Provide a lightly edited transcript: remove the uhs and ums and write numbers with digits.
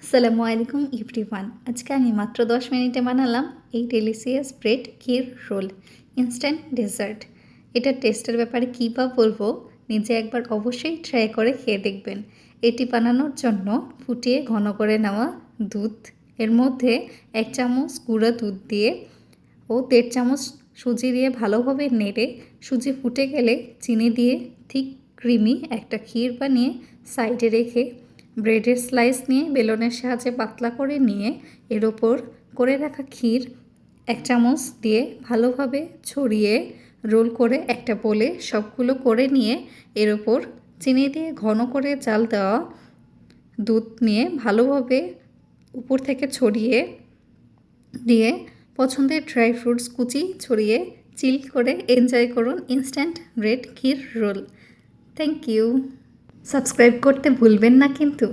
আসসালামু আলাইকুম এভরিওয়ান। আজকে আমি মাত্র 10 মিনিটে বানালাম এই delicious bread kheer role instant dessert. এটার টেস্টের ব্যাপারে কী বা বলবো, নিজে একবার অবশ্যই ট্রাই করে খেয়ে দেখবেন। এটি বানানোর জন্য ফুটিয়ে ঘন করে নেওয়া দুধ, এর মধ্যে 1 চামচ গুঁড়া দুধ দিয়ে ও 1.5 চামচ সুজি দিয়ে ভালোভাবে নেড়ে সুজি ফুটে গেলে চিনি দিয়ে ঠিক ক্রিমি একটা ক্ষীর বানিয়ে সাইডে রেখে ব্রেডের স্লাইস নিয়ে বেলনের সাহায্যে পাতলা করে নিয়ে এর ওপর করে রাখা ক্ষীর 1 চামচ দিয়ে ভালোভাবে ছড়িয়ে রোল করে একটা বোলে সবগুলো করে নিয়ে এর ওপর চিনি দিয়ে ঘন করে জাল দেওয়া দুধ নিয়ে ভালোভাবে উপর থেকে ছড়িয়ে দিয়ে পছন্দের ড্রাই ফ্রুটস কুচি ছড়িয়ে চিল করে এনজয় করুন instant bread kheer roll. Thank you. Subscribe করতে ভুলবেন না কিন্তু।